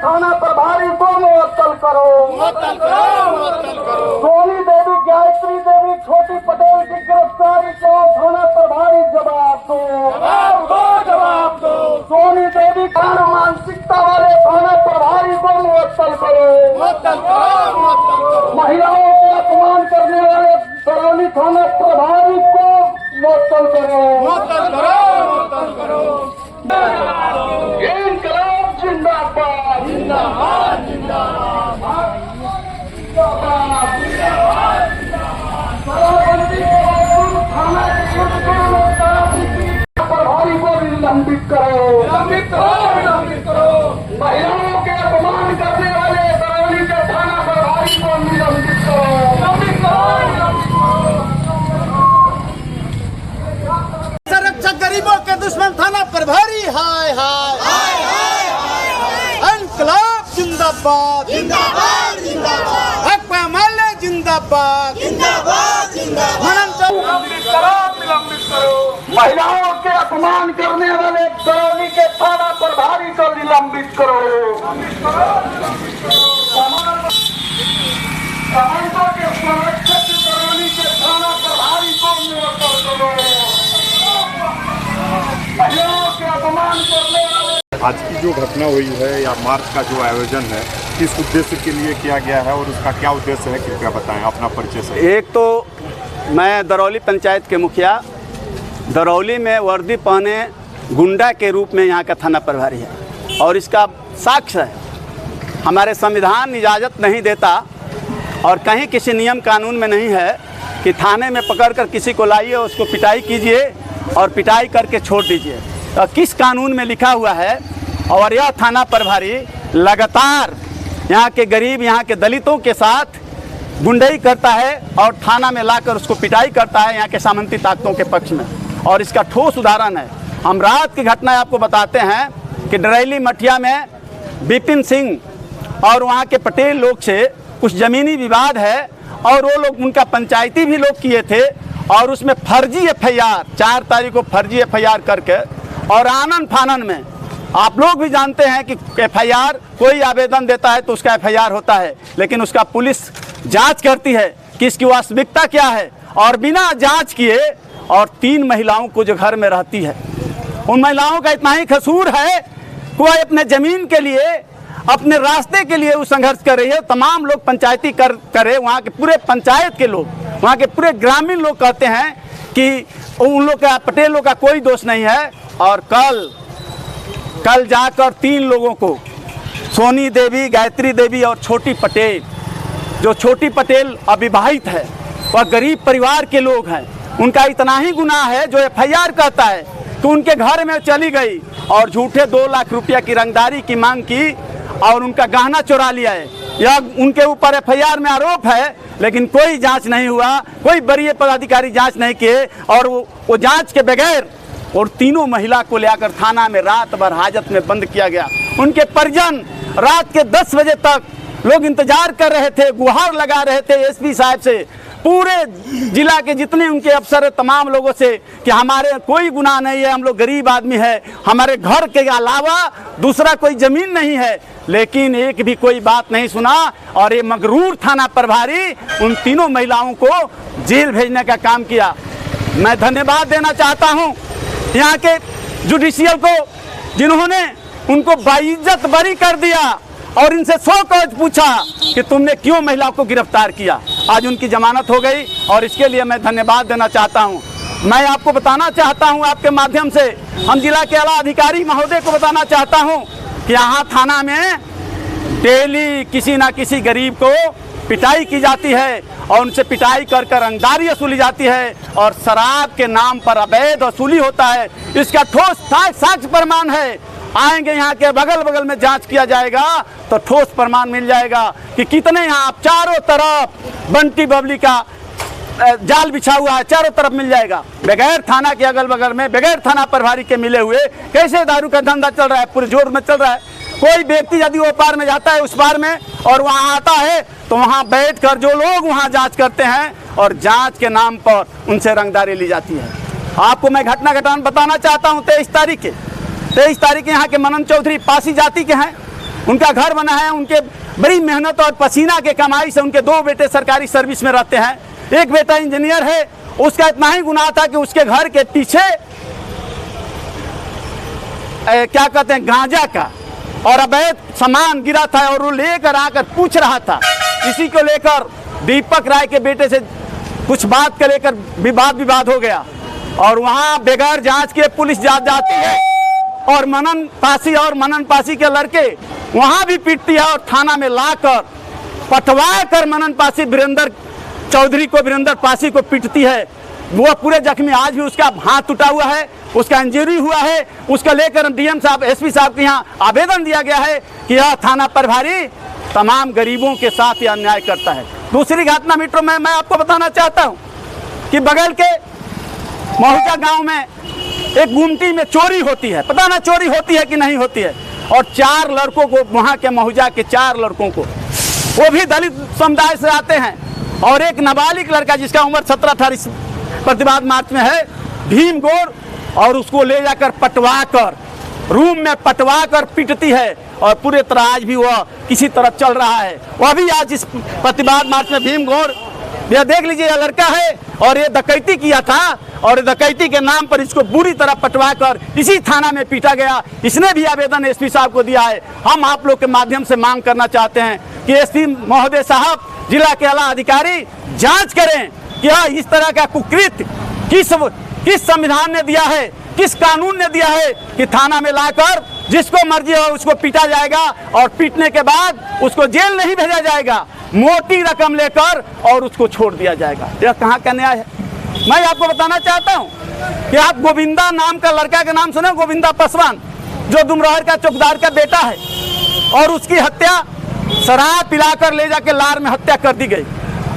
थाना प्रभारी को मुअत्तल करो। सोनी देवी, गायत्री देवी, छोटी पटेल की गिरफ्तारी को थाना प्रभारी जवाब दो। सोनी देवी कारण मानसिकता वाले थाना प्रभारी को मुअत्तल करो। महिलाओं को अपमान करने वाले बरौनी थाना प्रभारी को मुअत्तल करो। इंकलाब जिंदाबाद, जिंदाबाद, जिंदाबाद, प्रभारी को निलंबित करो। महिलाओं के अपमान करने वाले बरौनी के थाना प्रभारी को निलंबित करो। संरक्षक गरीबों के दुश्मन थाना प्रभारी हाय हाय इंकलाब जिंदाबाद, जिंदाबाद, जिंदाबाद, हक पे माले जिंदाबाद, जिंदाबाद, जिंदाबाद, निलंबित करो। महिलाओं के अपमान करने वाले बरौनी के थाना प्रभारी को निलंबित करो। समानता के संरक्षक बरौनी के थाना प्रभारी को मुअत्तल करो। महिलाओं के अपमान करने वाले आज की जो घटना हुई है या मार्च का जो आयोजन है किस उद्देश्य के लिए किया गया है और उसका क्या उद्देश्य है, कृपया बताएं अपना परिचय से। एक तो मैं दरौली पंचायत के मुखिया, दरौली में वर्दी पहने गुंडा के रूप में यहाँ का थाना प्रभारी है और इसका साक्ष्य है। हमारे संविधान इजाज़त नहीं देता और कहीं किसी नियम कानून में नहीं है कि थाने में पकड़कर किसी को लाइए उसको पिटाई कीजिए और पिटाई करके छोड़ दीजिए। तो किस कानून में लिखा हुआ है? और यह थाना प्रभारी लगातार यहाँ के गरीब, यहाँ के दलितों के साथ गुंडई करता है और थाना में लाकर उसको पिटाई करता है यहाँ के सामंती ताकतों के पक्ष में। और इसका ठोस उदाहरण है, हम रात की घटना आपको बताते हैं कि डरैली मठिया में विपिन सिंह और वहाँ के पटेल लोग से कुछ ज़मीनी विवाद है और वो लोग उनका पंचायती भी लोग किए थे और उसमें फर्जी FIR 4 तारीख को फर्जी FIR करके और आनन फानन में आप लोग भी जानते हैं कि FIR कोई आवेदन देता है तो उसका FIR होता है, लेकिन उसका पुलिस जांच करती है कि इसकी वास्तविकता क्या है और बिना जांच किए और 3 महिलाओं को जो घर में रहती है उन महिलाओं का इतना ही कसूर है कि वह अपने ज़मीन के लिए, अपने रास्ते के लिए वो संघर्ष कर रही है। तमाम लोग पंचायती करे, वहाँ के पूरे पंचायत के लोग, वहाँ के पूरे ग्रामीण लोग कहते हैं कि उन लोग का, पटेल लोग का कोई दोष नहीं है। और कल जाकर 3 लोगों को, सोनी देवी, गायत्री देवी और छोटी पटेल, जो छोटी पटेल अविवाहित है, वह गरीब परिवार के लोग हैं, उनका इतना ही गुनाह है जो FIR कहता है कि उनके घर में चली गई और झूठे 2 लाख रुपया की रंगदारी की मांग की और उनका गहना चुरा लिया है। यह उनके ऊपर FIR में आरोप है, लेकिन कोई जांच नहीं हुआ, कोई वरीय पदाधिकारी जांच नहीं किए और वो जांच के बगैर और 3 महिला को लेकर थाना में रात भर हाजत में बंद किया गया। उनके परिजन रात के 10 बजे तक लोग इंतजार कर रहे थे, गुहार लगा रहे थे SP साहब से, पूरे जिला के जितने उनके अफसर है, तमाम लोगों से कि हमारे कोई गुनाह नहीं है, हम लोग गरीब आदमी है, हमारे घर के अलावा दूसरा कोई ज़मीन नहीं है, लेकिन एक भी कोई बात नहीं सुना। और ये मगरूर थाना प्रभारी उन 3 महिलाओं को जेल भेजने का काम किया। मैं धन्यवाद देना चाहता हूँ यहाँ के जुडिशियल को, जिन्होंने उनको बाइज्जत बरी कर दिया और इनसे 100 कौज पूछा कि तुमने क्यों महिला को गिरफ्तार किया। आज उनकी जमानत हो गई और इसके लिए मैं धन्यवाद देना चाहता हूं। मैं आपको बताना चाहता हूं, आपके माध्यम से हम जिला के आला अधिकारी महोदय को बताना चाहता हूं कि यहाँ थाना में डेली किसी ना किसी गरीब को पिटाई की जाती है और उनसे पिटाई कर रंगदारी वसूली जाती है और शराब के नाम पर अवैध वसूली होता है। इसका ठोस साक्ष्य प्रमाण है। आएंगे यहाँ के बगल में जांच किया जाएगा तो ठोस प्रमाण मिल जाएगा कि कितने यहाँ चारों तरफ बंटी बबली का जाल बिछा हुआ है, चारों तरफ मिल जाएगा। बगैर थाना के अगल बगल में, बगैर थाना प्रभारी के मिले हुए कैसे दारू का धंधा चल रहा है, पूरे जोर में चल रहा है। कोई व्यक्ति यदि वो पार में जाता है, उस पार में, और वहाँ आता है तो वहाँ बैठकर जो लोग वहाँ जांच करते हैं और जांच के नाम पर उनसे रंगदारी ली जाती है। आपको मैं घटना बताना चाहता हूँ। 23 तारीख यहाँ के मनन चौधरी पासी जाति के हैं। उनका घर बना है, उनके बड़ी मेहनत और पसीना के कमाई से उनके 2 बेटे सरकारी सर्विस में रहते हैं, एक बेटा इंजीनियर है। उसका इतना ही गुनाह था कि उसके घर के पीछे क्या कहते हैं गांजा का और अवैध सामान गिरा था और वो लेकर आकर पूछ रहा था। इसी को लेकर दीपक राय के बेटे से कुछ बात को लेकर विवाद हो गया और वहां बगैर जांच के पुलिस जाती है और मनन पासी के लड़के वहां भी पीटती है और थाना में लाकर पटवा कर मनन पासी वीरेंद्र पासी को पीटती है। वो पूरे जख्मी, आज भी उसका हाथ टूटा हुआ है, उसका इंजरी हुआ है। उसका लेकर डीएम साहब, एसपी साहब के यहाँ आवेदन दिया गया है कि यह थाना प्रभारी तमाम गरीबों के साथ यह अन्याय करता है। दूसरी घटना मित्रों में मैं आपको बताना चाहता हूँ कि बगल के महुजा गांव में एक गुमटी में चोरी होती है। पता ना चोरी होती है कि नहीं होती है। और 4 लड़कों को, वहाँ के महुजा के 4 लड़कों को, वो भी दलित समुदाय से आते हैं, और एक नाबालिग लड़का जिसका उम्र 17-18 प्रतिवाद मार्च में है, भीम गौर, और उसको ले जाकर पटवा कर रूम में पटवा कर पीटती है और पूरे तरह आज भी वह किसी तरह चल रहा है। वह भी आज इस प्रतिवाद मार्च में भीम गौर, यह देख लीजिए, यह लड़का है और ये डकैती किया था और डकैती के नाम पर इसको बुरी तरह पटवा कर इसी थाना में पीटा गया। इसने भी आवेदन एसपी साहब को दिया है। हम आप लोग के माध्यम से मांग करना चाहते हैं कि एसपी महोदय साहब, जिला के आला अधिकारी जांच करें कि इस तरह का कुकृत्य किस संविधान ने दिया है, किस कानून ने दिया है कि थाना में लाकर जिसको मर्जी हो उसको पीटा जाएगा और पीटने के बाद उसको जेल नहीं भेजा जाएगा, मोटी रकम लेकर और उसको छोड़ दिया जाएगा। यह कहाँ का न्याय है? मैं आपको बताना चाहता हूँ कि आप गोविंदा नाम का लड़का का नाम सुने, गोविंदा पासवान, जो दुमरहर का चौकीदार का बेटा है, और उसकी हत्या शराब पिलाकर ले जाके लार में हत्या कर दी गई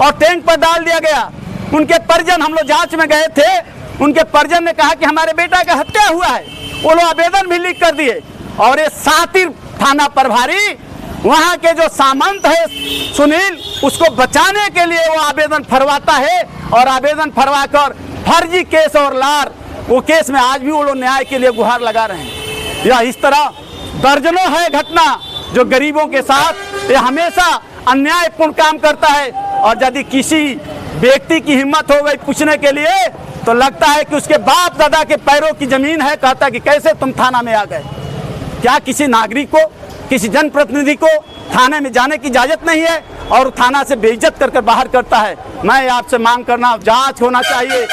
और टैंक पर डाल दिया गया। उनके परिजन, हम लोग जांच में गए थे, उनके परिजन ने कहा कि हमारे बेटा का हत्या हुआ है। वो लोग आवेदन भी लिख कर दिए और ये सातिर थाना प्रभारी, वहाँ के जो सामंत है सुनील, उसको बचाने के लिए वो आवेदन फरवाता है और आवेदन फरवा कर फर्जी केस और लार, वो केस में आज भी वो लोग न्याय के लिए गुहार लगा रहे हैं। यह इस तरह दर्जनों है घटना जो गरीबों के साथ ये हमेशा अन्यायपूर्ण काम करता है। और यदि किसी व्यक्ति की हिम्मत हो गई पूछने के लिए तो लगता है कि उसके बाप दादा के पैरों की जमीन है, कहता कि कैसे तुम थाना में आ गए। क्या किसी नागरिक को, किसी जनप्रतिनिधि को थाने में जाने की इजाजत नहीं है और थाना से बेइज्जत कर बाहर करता है? मैं आपसे मांग करना, जांच होना चाहिए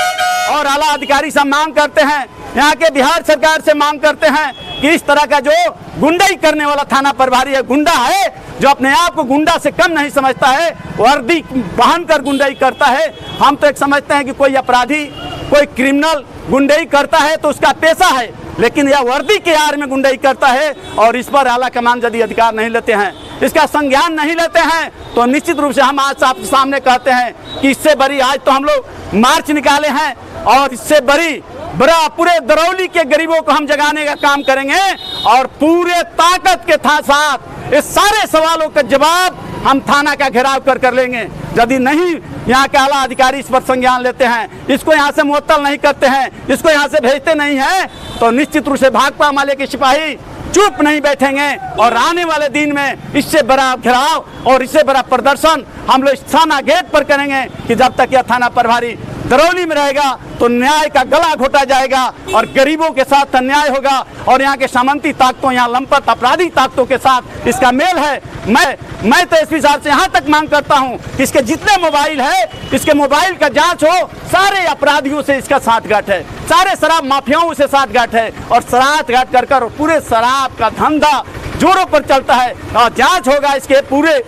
और आला अधिकारी से मांग करते हैं, यहाँ के बिहार सरकार से मांग करते हैं कि इस तरह का जो गुंडाई करने वाला थाना प्रभारी है, गुंडा है, जो अपने आप को गुंडा से कम नहीं समझता है, वर्दी पहन कर गुंडाई करता है। हम तो एक समझते हैं कि कोई अपराधी, कोई क्रिमिनल गुंडाई करता है तो उसका पेशा है, लेकिन यह वर्दी के आड़ में गुंडाई करता है और इस पर आला कमान यदि अधिकार नहीं लेते हैं, इसका संज्ञान नहीं लेते हैं, तो निश्चित रूप से हम आज आपके सामने कहते हैं कि इससे बड़ी, आज तो हम लोग मार्च निकाले हैं और इससे बड़ा पूरे दरौली के गरीबों को हम जगाने का काम करेंगे और पूरे ताकत के साथ इस सारे सवालों का जवाब हम थाना का घेराव कर लेंगे। यदि नहीं यहाँ के आला अधिकारी इस पर संज्ञान लेते हैं, इसको यहाँ से मुअत्तल नहीं करते हैं, इसको यहाँ से भेजते नहीं हैं, तो निश्चित रूप से भाकपा माले के सिपाही चुप नहीं बैठेंगे और आने वाले दिन में इससे बड़ा घेराव और इससे बड़ा प्रदर्शन हम लोग थाना गेट पर करेंगे कि जब तक यह थाना प्रभारी दरौली में रहेगा तो न्याय का गला घोटा जाएगा और गरीबों के साथ अन्याय होगा और यहाँ के सामंती ताकतों, यहाँ लंपट अपराधी ताकतों के साथ इसका मेल है। मैं तो एसपी साहब से यहाँ तक मांग करता हूँ कि इसके जितने मोबाइल है, इसके मोबाइल का जांच हो। सारे अपराधियों से इसका साठगांठ है, सारे शराब माफियाओं से साठगांठ है और साठगांठ कर पूरे शराब का धंधा जोरों पर चलता है और जांच होगा इसके पूरे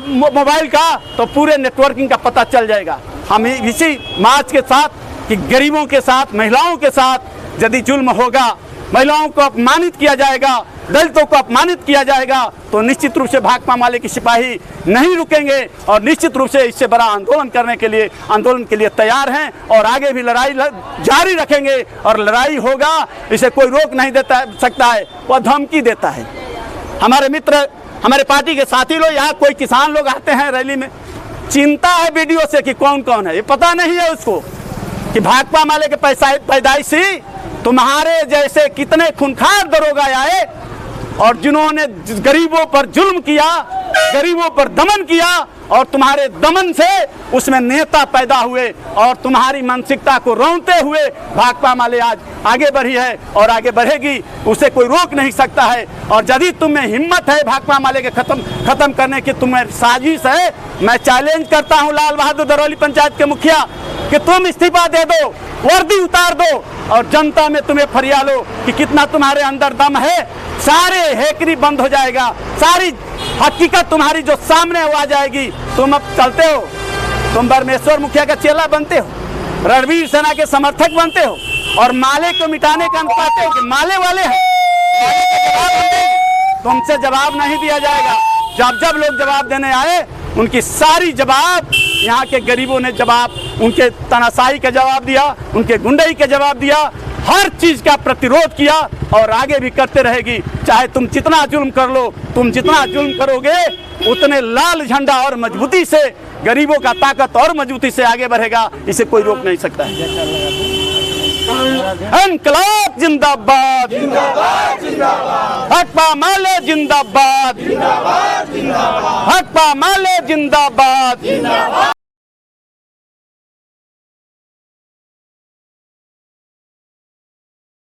मोबाइल का तो पूरे नेटवर्किंग का पता चल जाएगा। हम इसी मार्च के साथ कि गरीबों के साथ, महिलाओं के साथ यदि जुल्म होगा, महिलाओं को अपमानित किया जाएगा, दलितों को अपमानित किया जाएगा, तो निश्चित रूप से भाकपा माले के सिपाही नहीं रुकेंगे और निश्चित रूप से इससे बड़ा आंदोलन के लिए तैयार हैं और आगे भी लड़ाई जारी रखेंगे और लड़ाई होगा, इसे कोई रोक नहीं सकता है। वह धमकी देता है। हमारे मित्र, हमारे पार्टी के साथी लोग, यहाँ कोई किसान लोग आते हैं रैली में, चिंता है वीडियो से कि कौन कौन है, ये पता नहीं है उसको कि भाकपा माले के पैदाइशी तुम्हारे जैसे कितने खूंखार दरोगा आए और जिन्होंने गरीबों पर जुल्म किया, गरीबों पर दमन किया, और तुम्हारे दमन से उसमें नेता पैदा हुए और तुम्हारी मानसिकता को रौंदते हुए भाकपा माले आज आगे बढ़ी है और आगे बढ़ेगी, उसे कोई रोक नहीं सकता है। और यदि तुम्हें हिम्मत है भाकपा माले के खत्म करने की, तुम्हें साजिश है, मैं चैलेंज करता हूं लाल बहादुर दरौली पंचायत के मुखिया कि तुम इस्तीफा दे दो, वर्दी उतार दो और जनता में तुम्हें फरियालो कि कितना तुम्हारे अंदर दम है। सारे हेकरी बंद हो जाएगा, सारी हकीकत तुम्हारी जो सामने वो आ जाएगी। तुम अब चलते हो, तुम परमेश्वर मुखिया का चेला बनते हो, रणवीर सेना के समर्थक बनते हो और माले को मिटाने का कहते हो कि माले वाले हैं, तुमसे जवाब नहीं दिया जाएगा। जब जब लोग जवाब देने आए, उनकी सारी जवाब यहाँ के गरीबों ने जवाब, उनके तानाशाही का जवाब दिया, उनके गुंडई का जवाब दिया, हर चीज का प्रतिरोध किया और आगे भी करते रहेगी। चाहे तुम जितना जुल्म कर लो, तुम जितना जुल्म करोगे उतने लाल झंडा और मजबूती से गरीबों का ताकत और मजबूती से आगे बढ़ेगा, इसे कोई रोक नहीं सकता है। इनकलाब जिंदाबाद, भाकपा माले जिंदाबाद, भाकपा माले जिंदाबाद।